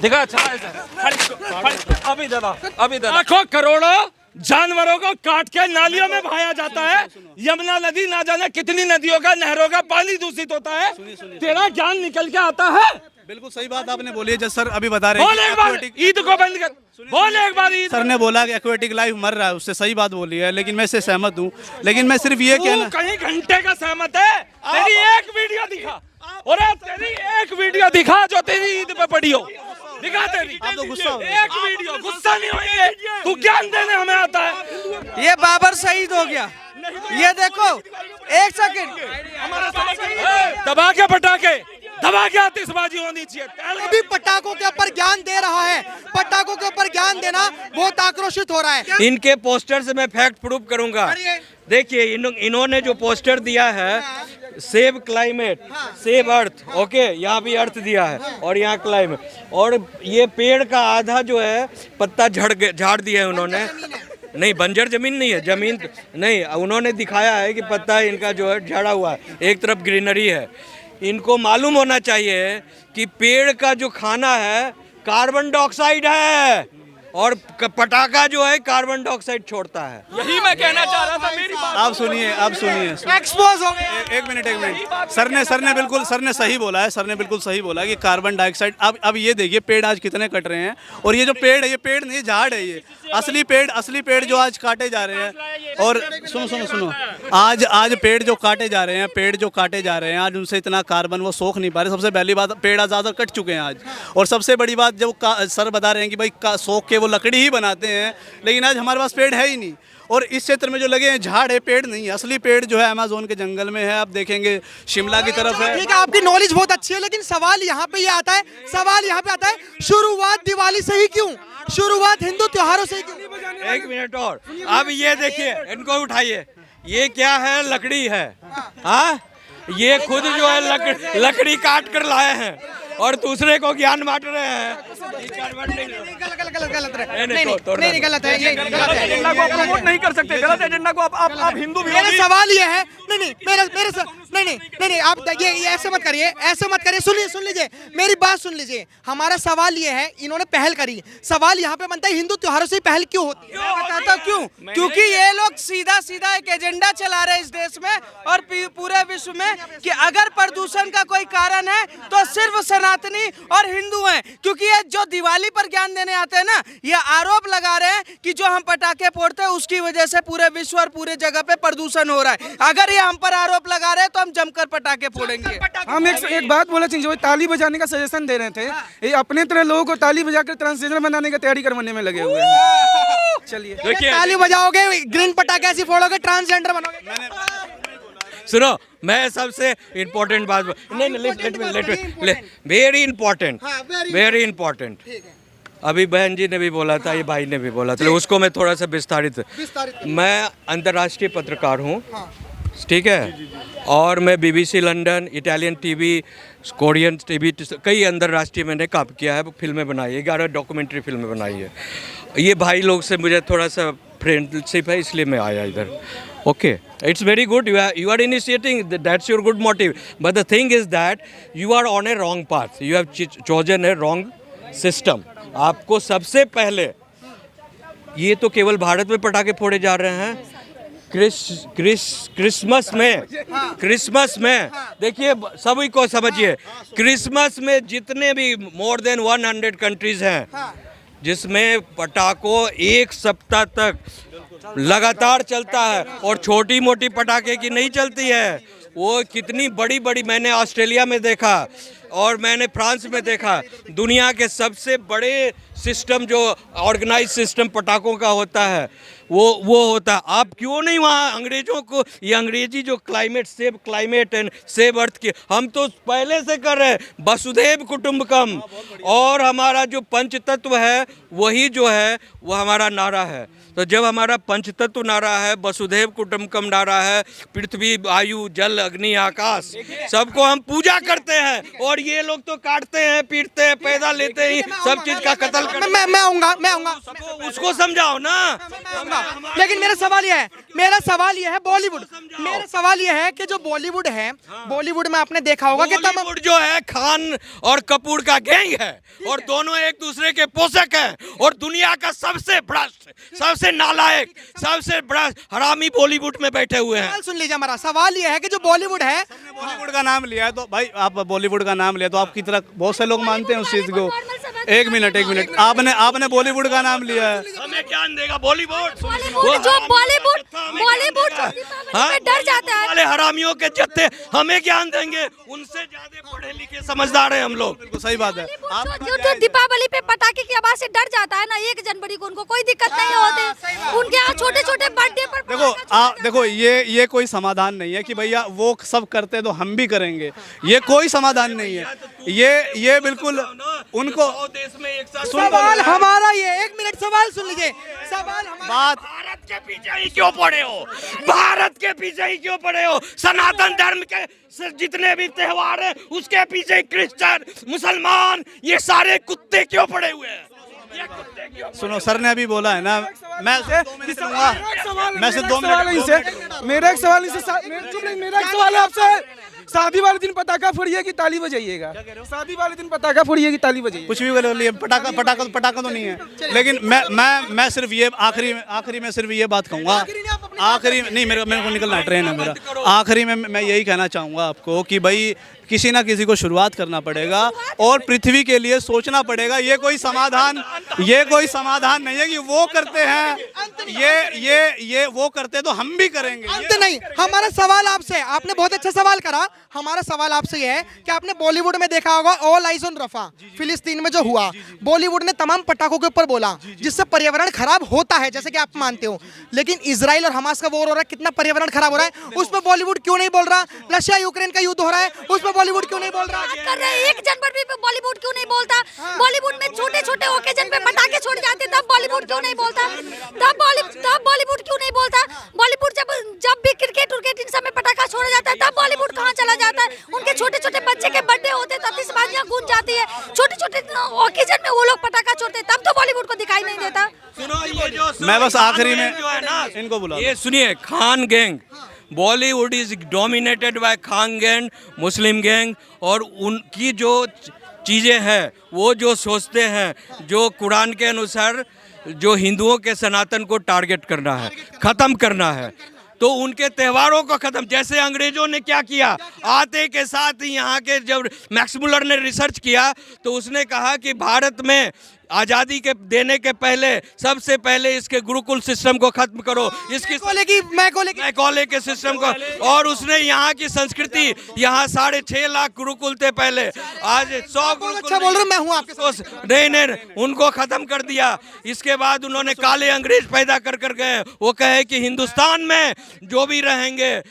दिखा अभी दादा लाखों करोड़ों जानवरों को काट के नालियों में बहाया जाता है। यमुना नदी ना जाने कितनी नदियों का नहरों का पानी दूषित होता है। तेरा ज्ञान निकल के आता है। बिल्कुल सही बात आपने बोली है। जज सर अभी बता रहे हैं ईद को बंद कर, बोल एक बार। सर ने बोला कि एक्वेटिक लाइफ मर रहा है, उससे सही बात बोली है, लेकिन मैं इससे सहमत हूँ। लेकिन मैं सिर्फ ये कहना, कहीं घंटे का सहमत है। तेरी एक वीडियो दिखा, और तेरी एक वीडियो दिखा जो तेरी ईद पे पड़ी हो, दिखा तेरी। आप तो गुस्सा हो एक वीडियो, गुस्सा नहीं होइए, तू ज्ञान देने हमें आता है। ये बाबर शहीद हो गया, ये देखो। एक सेकंड, दबा के पटाखे, दबा के आतिशबाजी होनी चाहिए। अभी पटाखों के ऊपर ज्ञान दे रहा है, पटाखों के ऊपर ज्ञान देना बहुत आक्रोशित हो रहा है। इनके पोस्टर से मैं फैक्ट प्रूफ करूंगा। देखिए इन्होंने जो पोस्टर दिया है, save climate, save earth, okay, यहाँ भी अर्थ दिया है और यहाँ क्लाइमेट, और ये पेड़ का आधा जो है पत्ता झाड़ दिया है उन्होंने। नहीं, बंजर जमीन नहीं है, जमीन नहीं, उन्होंने दिखाया है कि पत्ता इनका जो है झड़ा हुआ है, एक तरफ ग्रीनरी है। इनको मालूम होना चाहिए कि पेड़ का जो खाना है कार्बन डाइऑक्साइड है, और पटाखा जो है कार्बन डाइऑक्साइड छोड़ता है। यही मैं कहना चाह रहा था। मेरी बात आप सुनिए, आप सुनिए। एक्सपोज हो गए। एक मिनट। सर ने सही बोला है। सर ने बिल्कुल सही बोला कि कार्बन डाइऑक्साइड। अब ये देखिए पेड़ आज कितने कट रहे हैं, और ये जो पेड़ है, ये पेड़ नहीं, झाड़ है। ये असली पेड़ जो आज काटे जा रहे हैं। और सुनो, आज पेड़ जो काटे जा रहे हैं, आज उनसे इतना कार्बन वो सोख नहीं पा रहे। सबसे पहली बात, पेड़ ज़्यादा कट चुके हैं आज। और सबसे बड़ी बात, जब सर बता रहे हैं कि भाई सोख के वो लकड़ी ही बनाते हैं, लेकिन आज हमारे पास पेड़ है ही नहीं। और इस क्षेत्र में जो लगे हैं झाड़ है, पेड़ नहीं है। असली पेड़ जो है अमेज़न के जंगल में है। आप देखेंगे शिमला की तरफ है। ठीक है, आपकी नॉलेज बहुत अच्छी है, लेकिन सवाल यहाँ पे आता है, शुरुआत दिवाली से ही क्यों? शुरुआत हिंदू त्योहारों से ही क्यों? एक मिनट और, अब ये देखिए, इनको उठाइए। ये क्या है? लकड़ी है। हाँ, ये खुद जो है लकड़ी काट कर लाए हैं और दूसरे को ज्ञान बांट रहे हैं। नहीं, गलत है। ये गलत है। एजेंडा को प्रमोट नहीं कर सकते, गलत एजेंडा को आप हिंदू भी। मेरा सवाल ये है, नहीं, आप ये ऐसे मत करिए। सुन लीजिए, मेरी बात सुन लीजिए। हमारा सवाल ये है, इन्होंने पहल करी। सवाल यहाँ पे बनता है, हिंदू त्योहारों से पहल क्यों होती है? बताता क्यों? क्योंकि ये लोग सीधा एक एजेंडा चला रहे हैं इस देश में और पूरे विश्व में कि अगर प्रदूषण का कोई कारण है तो सिर्फ सनातनी और हिंदू हैं। क्योंकि ये जो दिवाली पर ज्ञान देने आते हैं ना, ये आरोप लगा रहे हैं कि जो हम पटाखे फोड़ते हैं उसकी वजह से पूरे विश्व और पूरे जगह पे प्रदूषण हो रहा है। अगर ये हम पर आरोप लगा रहे हैं तो हम जमकर पटाखे फोड़ेंगे। हम एक बात बोले चाहिए, जो ताली बजाने का सजेशन दे रहे थे, ये अपने तरह लोगों को ताली बजाकर ट्रांसजेंडर बनाने की तैयारी करवाने में लगे हुए हैं। चलिए, ताली बजाओगे, ग्रीन पटाखे ऐसी फोड़ोगे, ट्रांसजेंडर बनोगे। सुनो, मैं सबसे इम्पोर्टेंट बात वेरी इंपॉर्टेंट अभी बहन जी ने भी बोला था, ये भाई ने भी बोला था, उसको मैं थोड़ा सा विस्तारित। मैं अंतर्राष्ट्रीय पत्रकार हूँ, ठीक है, और मैं BBC London, Italian TV, Korean TV, कई अंतर्राष्ट्रीय मैंने काम किया है, फिल्में बनाई है, 11 डॉक्यूमेंट्री फिल्में बनाई है। ये भाई लोग से मुझे थोड़ा सा फ्रेंडशिप है, इसलिए मैं आया इधर। Okay, it's very good. You are initiating. That's your good motive. But the thing is that you are on a wrong path. You have chosen a wrong system. आपको सबसे पहले, ये तो केवल भारत में पटाखे फोड़े जा रहे हैं। क्रिसमस में देखिए, सभी को समझिए, क्रिसमस में जितने भी more than 100 कंट्रीज हैं, जिसमें पटाखों एक सप्ताह तक लगातार चलता है, और छोटी मोटी पटाखे की नहीं चलती है। वो कितनी बड़ी बड़ी, मैंने ऑस्ट्रेलिया में देखा और मैंने फ्रांस में देखा, दुनिया के सबसे बड़े सिस्टम जो ऑर्गेनाइज सिस्टम पटाखों का होता है वो होता है। आप क्यों नहीं वहाँ अंग्रेजों को, ये अंग्रेजी जो climate, save climate and save earth की, हम तो पहले से कर रहे हैं, वसुधैव कुटुंबकम, और हमारा जो पंचतत्व है वही जो है वो हमारा नारा है। तो जब हमारा पंचतत्व नारा है, वसुधैव कुटुंबकम नारा है, पृथ्वी वायु जल अग्नि आकाश, सबको हम पूजा करते हैं, और ये लोग तो काटते हैं, पीटते हैं, पैदा लेते ही सब चीज का कत्ल करते हैं। मैं आऊंगा उसको समझाओ ना। लेकिन मेरा सवाल ये है बॉलीवुड, मेरा सवाल ये है कि जो बॉलीवुड है, बॉलीवुड में आपने देखा होगा कि बॉलीवुड जो है खान और कपूर का गैंग है, और दोनों एक दूसरे के पोषक हैं, और दुनिया का सबसे भ्रष्ट, सबसे नालायक, सबसे बड़ा हरामी बॉलीवुड में बैठे हुए हैं। सुन लीजिए, हमारा सवाल ये है कि जो बॉलीवुड है, बॉलीवुड का नाम लिया है तो भाई, आप बॉलीवुड का नाम लिया तो आपकी तरह बहुत से लोग मानते हैं उस चीज को। एक मिनट, आपने बॉलीवुड का नाम लिया है। हमें ज्ञान देगा बॉलीवुड जो बॉलीवुड में डर जाता है वाले हरामियों के जत्थे हमें ज्ञान देंगे, उनसे ज्यादा पढ़े लिखे समझदार हैं हम लोग। बिल्कुल सही बात है। जो दीपावली पे पटाखे की आवाज से डर जाता है ना, 1 जनवरी को उनको कोई दिक्कत नहीं होती, उनके यहाँ छोटे छोटे बर्थडे पर देखो ये कोई समाधान नहीं है कि भैया वो सब करते तो हम भी करेंगे, ये कोई समाधान नहीं है। ये बिल्कुल उनको देश में एक साथ सवाल हमारा ये, 1 मिनट सवाल सुन लीजिए, सवाल हमारा, भारत के पीछे ही क्यों पड़े हो? भारत के पीछे ही क्यों पड़े हो? सनातन धर्म के जितने भी त्योहार हैं उसके पीछे क्रिश्चियन, मुसलमान, ये सारे कुत्ते क्यों पड़े हुए हैं? ये कुत्ते क्यों? सुनो, सर ने अभी बोला है ना, मैं सिर्फ 2 मिनट दूंगा, मैं सिर्फ 2 मिनट। मेरा एक सवाल मेरा एक सवाल है आपसे, शादी वाले दिन पटाखा फोड़िए कि ताली बजाइएगा? शादी वाले दिन पटाखा फोड़िए कि ताली बजाइए? कुछ भी बोले लिए, पटाखा तो नहीं है, लेकिन मैं सिर्फ ये आखिरी में सिर्फ ये बात कहूँगा, आखिरी नहीं, मेरे को निकलना है, ट्रेन है मेरा। आखिरी में मैं यही कहना चाहूँगा आपको कि भाई किसी ना किसी को शुरुआत करना पड़ेगा और पृथ्वी के लिए सोचना पड़ेगा। ये कोई समाधान नहीं है कि वो करते हैं, ये वो करते तो हम भी करेंगे। अंत नहीं। हमारा सवाल आपसे, आपने बहुत अच्छा सवाल करा, हमारा सवाल आपसे ये है कि आपने बॉलीवुड में देखा होगा ऑल आइज ऑन रफा, फिलिस्तीन में जो हुआ, बॉलीवुड ने तमाम पटाखों के ऊपर बोला जिससे पर्यावरण खराब होता है, जैसे कि आप मानते हो, लेकिन इजराइल और हमास का वॉर हो रहा है, कितना पर्यावरण खराब हो रहा है, उस पर बॉलीवुड क्यों नहीं बोल रहा? रशिया यूक्रेन का युद्ध हो रहा है, उस पर बॉलीवुड क्यों नहीं बोल रहा? कर रहे हैं 1 जनवरी पे बॉलीवुड क्यों नहीं बोलता? बॉलीवुड में छोटे छोटे ओकेजन पे पटाखे छोड़ जाते, तब बॉलीवुड क्यों नहीं बोलता? तब बॉलीवुड क्यों नहीं बोलता? बॉलीवुड जब भी क्रिकेट इन सब में पटाखा छोड़ा जाता है, तब बॉलीवुड कहाँ चला जाता है? उनके छोटे छोटे बच्चे के बर्थडे होते हैं, आतिशबाजियां गूंज जाती है, छोटे छोटे ओकेजन में वो लोग पटाखा छोड़ते, तब तो बॉलीवुड को दिखाई नहीं देता। सुनो, ये जो मैं बस आखिरी में जो है ना, इनको बुला, ये सुनिए, Khan gang, Bollywood is dominated by Khan gang, Muslim gang, और उनकी जो चीज़ें हैं, वो जो सोचते हैं, जो कुरान के अनुसार जो हिंदुओं के सनातन को टारगेट करना है, ख़त्म करना है, तो उनके त्योहारों को खत्म, जैसे अंग्रेजों ने क्या किया, आते के साथ ही यहाँ के जब मैक्स मुलर ने रिसर्च किया तो उसने कहा कि भारत में आज़ादी के देने के पहले सबसे पहले इसके गुरुकुल सिस्टम को खत्म करो, इसकी मैकॉले के सिस्टम को, और उसने यहाँ की संस्कृति, यहाँ 6.5 लाख गुरुकुल थे पहले, आज 100 गुरुकुल। अच्छा बोल रहा हूं, मैं हूं आपके साथ। नहीं, उनको खत्म कर दिया। इसके बाद उन्होंने काले अंग्रेज पैदा कर गए, वो कहे कि हिंदुस्तान में जो भी रहेंगे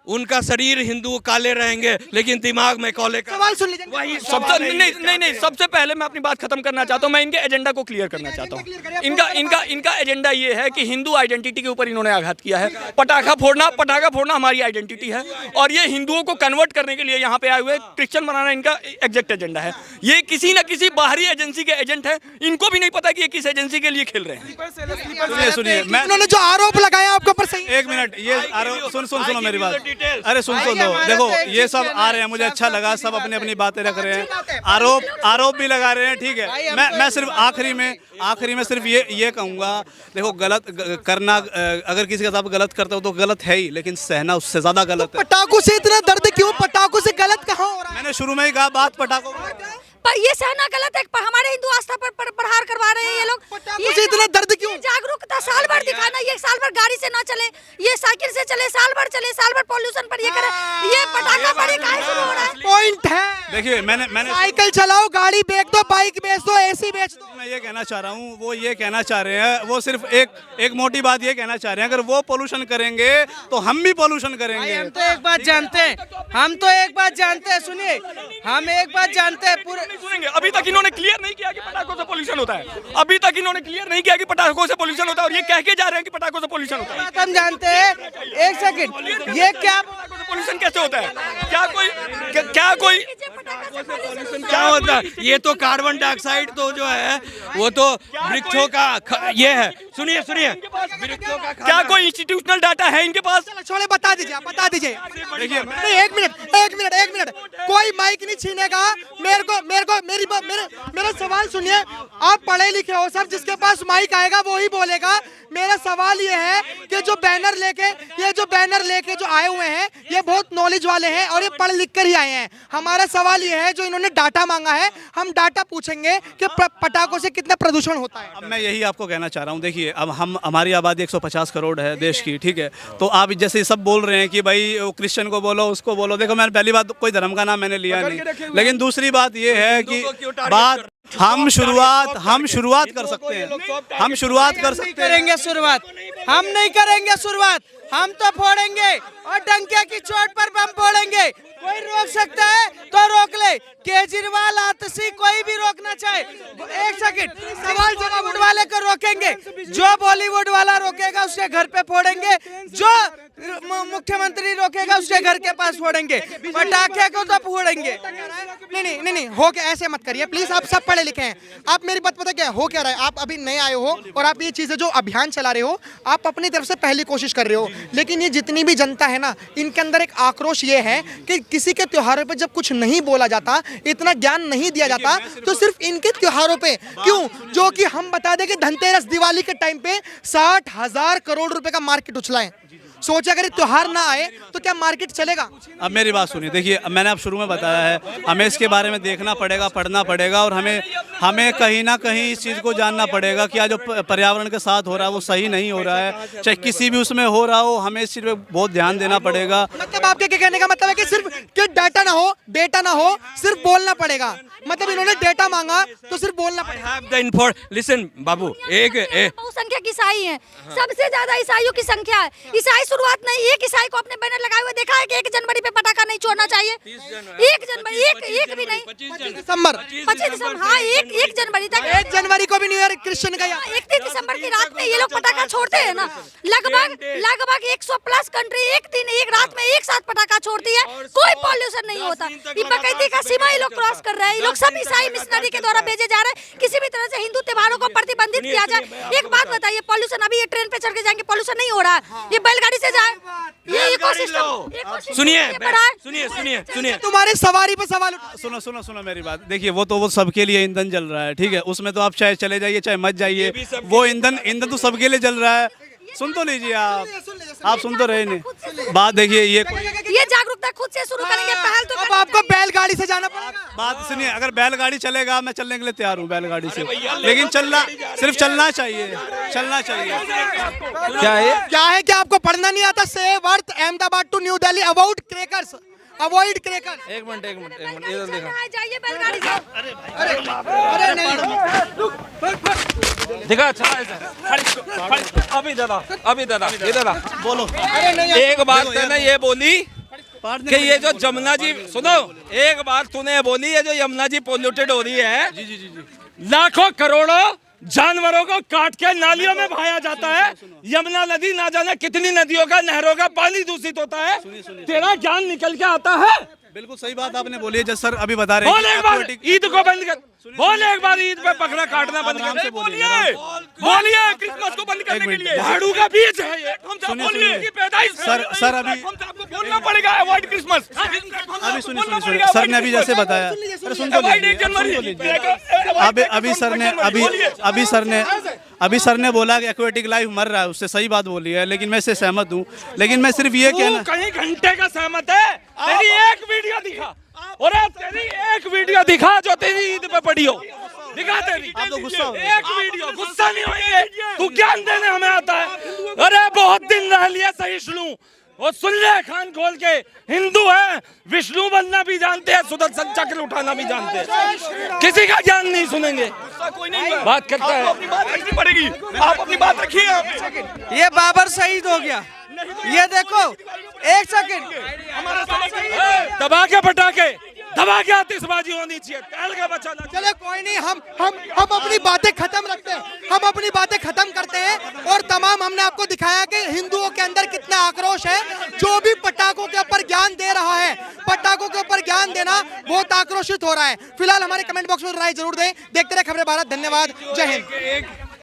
उनका शरीर हिंदू काले रहेंगे लेकिन दिमाग में काले का। सवाल सुन लीजिए। वही नहीं, सबसे पहले मैं अपनी बात खत्म करना चाहता हूँ, मैं इनके एजेंडा को क्लियर करना चाहता हूँ। इनका एजेंडा ये है कि हिंदू आइडेंटिटी के ऊपर इन्होंने आघात किया है। पटाखा फोड़ना हमारी आइडेंटिटी है, और ये हिंदुओं को कन्वर्ट करने के लिए यहाँ पे आए हुए क्रिश्चियन बनाना इनका एग्जैक्ट एजेंडा है। ये किसी न किसी बाहरी एजेंसी के एजेंट है, इनको भी नहीं पता कि ये किस एजेंसी के लिए खेल रहे हैं। सुनिए, उन्होंने जो आरोप लगाया आपके ऊपर सही। 1 मिनट, ये आरोप सुनो मेरी बात, अरे सुन दो। देखो ये सब आ रहे हैं, मुझे अच्छा लगा, सब अपनी अपनी बातें रख रहे हैं, आरोप भी लगा रहे हैं, ठीक है। मैं सिर्फ आखिरी में सिर्फ ये कहूँगा, देखो गलत करना, अगर किसी के साथ गलत करते हो तो गलत है ही, लेकिन सहना उससे ज्यादा गलत है। पटाखों से इतना दर्द क्यों? पटाखों से गलत कहाँ हो रहा है? मैंने शुरू में ही कहा बात पटाखों, पर ये सहना गलत है, हमारे हिंदू आस्था पर प्रहार करवा रहे हैं ये लोग। पटाखों से इतना दर्द क्यों? जागरूकता साल भर दिखाना, ये साल भर गाड़ी से ना चले, ये साइकिल से चले, साल भर चले, साल भर पॉल्यूशन पर ये करे, ये पटाखा पर ये काहे शुरू हो रहा है? पॉइंट है। देखिए मैंने साइकिल चलाओ, गाड़ी बेच दो, बाइक बेच दो, एसी बेच दो। मैं ये कहना चाह रहा हूँ, वो ये कहना चाह रहे हैं, वो सिर्फ एक मोटी बात ये कहना चाह रहे हैं, अगर वो पोल्यूशन करेंगे तो हम भी पोल्यूशन करेंगे। हम तो एक बात जानते हैं, सुनिए, हम एक बात जानते हैं पूरे। सुनेंगे, अभी तक इन्होंने क्लियर नहीं किया कि पटाखों से पोल्यूशन होता है। अभी तक इन्होंने क्लियर नहीं किया कि पटाखों से पोल्यूशन होता है, और ये कह के जा रहे हैं कि पटाखों से पोल्यूशन होता है। बात हम जानते हैं, एक सेकंड, ये क्या पोल्यूशन कैसे होता है? क्या कोई क्या होता है? ये तो कार्बन डाइऑक्साइड तो जो है वो तो वृक्षों का ये है। सुनिए वृक्षों का क्या कोई इंस्टीट्यूशनल डाटा है इनके पास? छोड़े, बता दीजिए। देखिए नहीं, एक मिनट, कोई माइक नहीं छीनेगा। मेरा सवाल सुनिए। आप पढ़े लिखे हो सब, जिसके पास माइक आएगा वो ही बोलेगा। मेरा सवाल ये है कि जो बैनर लेके जो आए हुए हैं, ये बहुत नॉलेज वाले हैं और ये पढ़ लिख कर ही आए हैं। हमारा सवाल ये है, जो इन्होंने डाटा मांगा है, हम डाटा पूछेंगे कि पटाखों से कितना प्रदूषण होता है। अब मैं यही आपको कहना चाह रहा हूँ, देखिए अब हमारी आबादी 150 करोड़ है देश की, ठीक है। तो आप जैसे सब बोल रहे हैं कि भाई वो क्रिश्चियन को बोलो, उसको बोलो। देखो, मैंने पहली बात कोई धर्म का नाम मैंने लिया नहीं, लेकिन दूसरी बात ये है कि हम शुरुआत कर सकते हैं। हम नहीं करेंगे शुरुआत, हम तो फोड़ेंगे और डंके की चोट पर बम फोड़ेंगे। कोई रोक सकता है तो रोक ले, केजरीवाल, आतिशी, कोई भी रोकना चाहे। एक सेकंड, सवाल बॉलीवुड वाले को रोकेंगे, जो बॉलीवुड वाला रोकेगा उसके घर पे फोड़ेंगे, जो मुख्यमंत्री रोकेगा उसके घर के पास फोड़ेंगे, पटाखे को तो फोड़ेंगे। नहीं, हो क्या, ऐसे मत करिए प्लीज। आप सब पढ़े लिखे हैं। आप मेरी बात पता क्या हो क्या रहा है, आप अभी नए आए हो और आप ये चीजें जो अभियान चला रहे हो, आप अपनी तरफ से पहली कोशिश कर रहे हो। लेकिन ये जितनी भी जनता है ना, इनके अंदर एक आक्रोश ये है कि किसी के त्योहारों पे जब कुछ नहीं बोला जाता, इतना ज्ञान नहीं दिया जाता, तो सिर्फ इनके त्योहारों पे क्यों? जो कि हम बता दें कि धनतेरस, दिवाली के टाइम पे 60,000 करोड़ रुपए का मार्केट उछला है। सोचा अगर त्योहार ना आए तो क्या मार्केट चलेगा? अब मेरी बात सुनिए, देखिए मैंने आप शुरू में बताया है, हमें इसके बारे में देखना पड़ेगा, पढ़ना पड़ेगा, और हमें कहीं ना कहीं इस चीज़ को जानना पड़ेगा कि आज जो पर्यावरण के साथ हो रहा है वो सही नहीं हो रहा है, चाहे किसी भी उसमें हो रहा हो। हमें इस चीज़ पे बहुत ध्यान देना पड़ेगा। मतलब आपके क्या कहने का मतलब है कि सिर्फ कि डेटा ना हो, सिर्फ बोलना पड़ेगा। मतलब इन्होंने डेटा मांगा तो सिर्फ बोलना पड़ेगा। लिसन बाबू, बहुसंख्यक ईसाई हैं, सबसे ज्यादा ईसाइयों की संख्या है। ईसाई शुरुआत नहीं, एक ईसाई को अपने बैनर लगाए हुए देखा है कि 1 जनवरी पे पटाखा नहीं छोड़ना चाहिए? 1 जनवरी, एक भी नहीं, 25 दिसंबर, हाँ, 1 जनवरी तक। 1 जनवरी को भी न्यू ईयर क्रिश्चियन का 31 दिसंबर की रात में ये लोग पटाखा छोड़ते हैं ना। लगभग 100 प्लस कंट्री एक रात में एक साथ पटाखा छोड़ती है, कोई पॉल्यूशन नहीं होता। ये बकैती का सीमा ये लोग क्रॉस कर रहे हैं। ये लोग सब ईसाई मिशनरी के द्वारा भेजे जा रहे हैं। किसी भी तरह से हिंदू त्योहारों को प्रतिबंधित किया जाए। एक बात बताइए, पॉल्यूशन अभी ये ट्रेन पे चढ़ के जाएंगे, पॉल्यूशन नहीं हो रहा है। ये बैलगाड़ी से जाए, ये इकोसिस्टम। सुनिए तुम्हारे सवारी पे सवाल। सुनो मेरी बात। देखिए वो सबके लिए ईंधन जल रहा है, ठीक है। उसमें तो आप चाहे चले जाइए चाहे मत जाइए, वो ईंधन तो सबके लिए जल रहा है। सुन तो लीजिए आप सुन तो रहे नहीं। बात देखिए, ये जागरूकता खुद से शुरू करेंगे, पहल तो अब आपको बैलगाड़ी से जाना पड़ेगा। बात सुनिए, अगर बैलगाड़ी चलेगा मैं चलने के लिए तैयार हूँ बैलगाड़ी से, लेकिन सिर्फ चलना चाहिए। क्या है कि आपको पढ़ना नहीं आता? Save earth, Ahmedabad to New Delhi, avoid crackers. एक मिनट इधर देखो, जाइए बैलगाड़ी से। अरे नहीं, दिखा अभी दादा इधर बोलो। एक बात तूने ये बोली कि ये जो यमुना जी, सुनो, एक बात तूने बोली, ये जो यमुना जी पोल्यूटेड हो रही है, जी। लाखों करोड़ों जानवरों को काट के नालियों में बहाया जाता है। यमुना नदी ना जाने कितनी नदियों का, नहरों का पानी दूषित होता है। तेरा ज्ञान निकल के आता है। बिल्कुल सही बात आपने बोली है। जैसे सर अभी बता रहे बोल एक बार ईद को बंद कर, बोल एक बार ईद पे बकरा काटना बंद कर। बोलिए क्रिसमस को बंद करने के लिए। झाड़ू का बीज है ये। बोलिए पैदाइश सर अभी आपको बोलना पड़ेगा, अवॉइड क्रिसमस। अभी सुनिए सर ने अभी जैसे बताया, सुन तो अभी सर ने बोला कि एक्वेटिक लाइफ मर रहा है, उससे सही बात बोली है, लेकिन मैं इससे सहमत हूँ। लेकिन मैं सिर्फ ये कहना, कहीं घंटे का सहमत है। तेरी एक वीडियो दिखा, और तेरी एक वीडियो दिखा जो तेरी ईद पे पड़ी हो, दिखा तेरी। आप तो गुस्सा हो एक वीडियो, गुस्सा नहीं होंगे, तू ज्ञान देने हमें आता है। अरे बहुत दिन रह लिया सहिष्णु, वो सुन ले खान खोल के, हिंदू है, विष्णु बनना भी जानते हैं, सुदर्शन चक्र उठाना भी जानते हैं, किसी का ज्ञान नहीं सुनेंगे। कोई नहीं बात करता है, अपनी बात रखनी पड़ेगी, आप अपनी बात रखिए। ये बाबर शहीद हो गया, ये देखो, एक सेकंड, दबा के पटाखे, दबा के आतिशबाजी होनी चाहिए, टहल के बचाना। चलो कोई नहीं, हम अपनी बातें खत्म रखते हैं, हम अपनी बातें खत्म करते हैं। और तमाम हमने आपको दिखाया कि हिंदुओं के अंदर कितना आक्रोश है। जो भी पटाखों के ऊपर ज्ञान दे रहा है, पटाखों के ऊपर ज्ञान देना बहुत आक्रोशित हो रहा है। फिलहाल हमारे कमेंट बॉक्स में राय जरूर दें। देखते रहे खबरें भारत। धन्यवाद, जय हिंद।